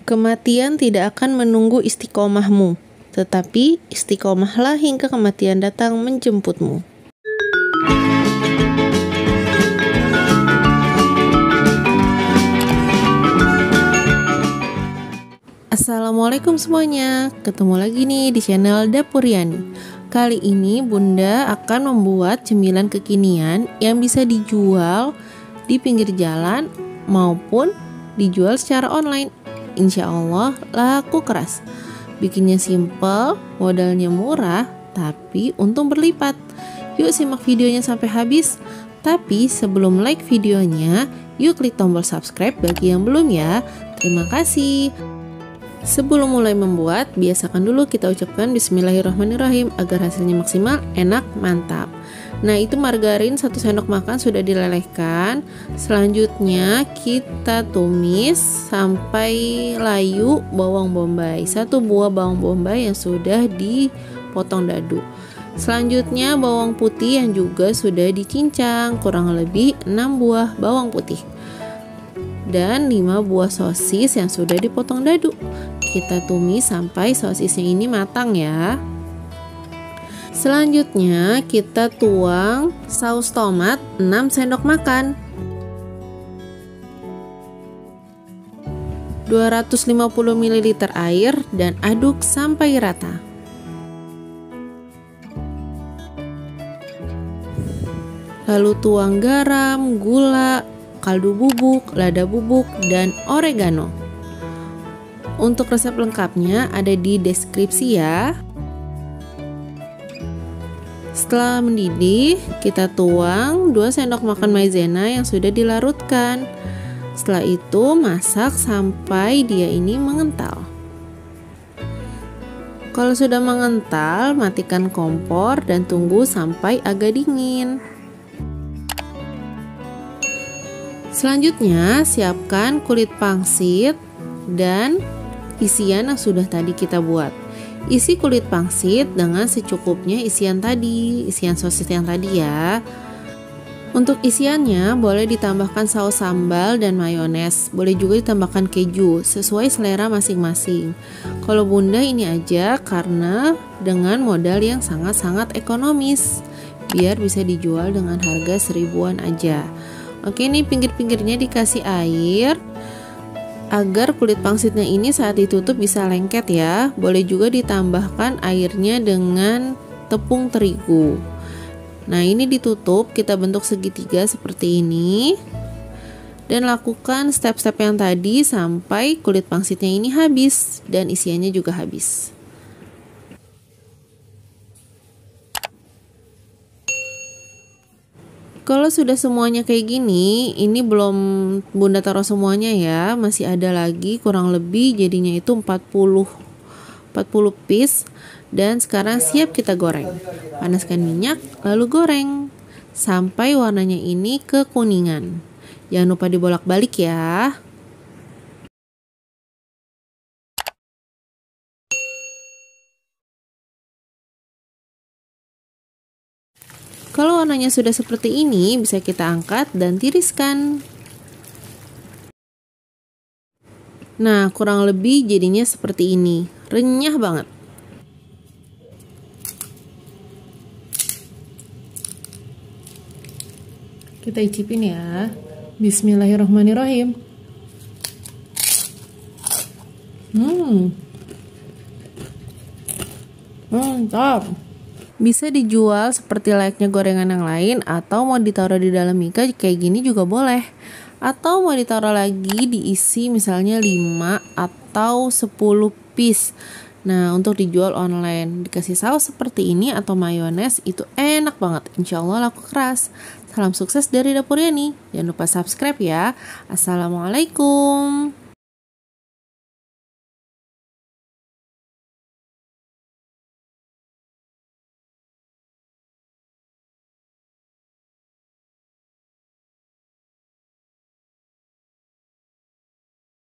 Kematian tidak akan menunggu istiqomahmu, tetapi istiqomahlah hingga kematian datang menjemputmu. Assalamualaikum semuanya, ketemu lagi nih di channel Dapur Yani. Kali ini Bunda akan membuat cemilan kekinian yang bisa dijual di pinggir jalan maupun dijual secara online. Insya Allah laku keras. Bikinnya simple, modalnya murah, tapi untung berlipat. Yuk simak videonya sampai habis. Tapi sebelum like videonya, yuk klik tombol subscribe bagi yang belum ya. Terima kasih. Sebelum mulai membuat, biasakan dulu kita ucapkan Bismillahirrahmanirrahim agar hasilnya maksimal, enak, mantap. Nah, itu margarin 1 sendok makan sudah dilelehkan. Selanjutnya kita tumis sampai layu bawang bombay. 1 buah bawang bombay yang sudah dipotong dadu. Selanjutnya bawang putih yang juga sudah dicincang, kurang lebih 6 buah bawang putih. Dan 5 buah sosis yang sudah dipotong dadu. Kita tumis sampai sosisnya ini matang ya. Selanjutnya kita tuang saus tomat 6 sendok makan, 250 ml air dan aduk sampai rata. Lalu tuang garam, gula, kaldu bubuk, lada bubuk, dan oregano. Untuk resep lengkapnya ada di deskripsi ya. Setelah mendidih, kita tuang 2 sendok makan maizena yang sudah dilarutkan. Setelah itu masak sampai dia ini mengental. Kalau sudah mengental, matikan kompor dan tunggu sampai agak dingin. Selanjutnya, siapkan kulit pangsit dan isian yang sudah tadi kita buat. Isi kulit pangsit dengan secukupnya isian tadi, isian sosis yang tadi ya. Untuk isiannya boleh ditambahkan saus sambal dan mayones, boleh juga ditambahkan keju, sesuai selera masing-masing. Kalau Bunda ini aja karena dengan modal yang sangat-sangat ekonomis, biar bisa dijual dengan harga 1000-an aja. Oke, ini pinggir-pinggirnya dikasih air agar kulit pangsitnya ini saat ditutup bisa lengket ya. Boleh juga ditambahkan airnya dengan tepung terigu. Nah, ini ditutup, kita bentuk segitiga seperti ini. Dan lakukan step-step yang tadi sampai kulit pangsitnya ini habis dan isiannya juga habis. Kalau sudah semuanya kayak gini, ini belum Bunda taruh semuanya ya, masih ada lagi kurang lebih jadinya itu 40 piece. Dan sekarang siap kita goreng. Panaskan minyak lalu goreng sampai warnanya ini kekuningan. Jangan lupa dibolak-balik ya. Kalau warnanya sudah seperti ini, bisa kita angkat dan tiriskan. Nah, kurang lebih jadinya seperti ini. Renyah banget. Kita icipin ya. Bismillahirrahmanirrahim. Mantap. Bisa dijual seperti layaknya gorengan yang lain, atau mau ditaruh di dalam mika kayak gini juga boleh. Atau mau ditaruh lagi diisi misalnya 5 atau 10 piece. Nah, untuk dijual online dikasih saus seperti ini atau mayones itu enak banget. Insya Allah laku keras. Salam sukses dari Dapur Yani. Jangan lupa subscribe ya. Assalamualaikum.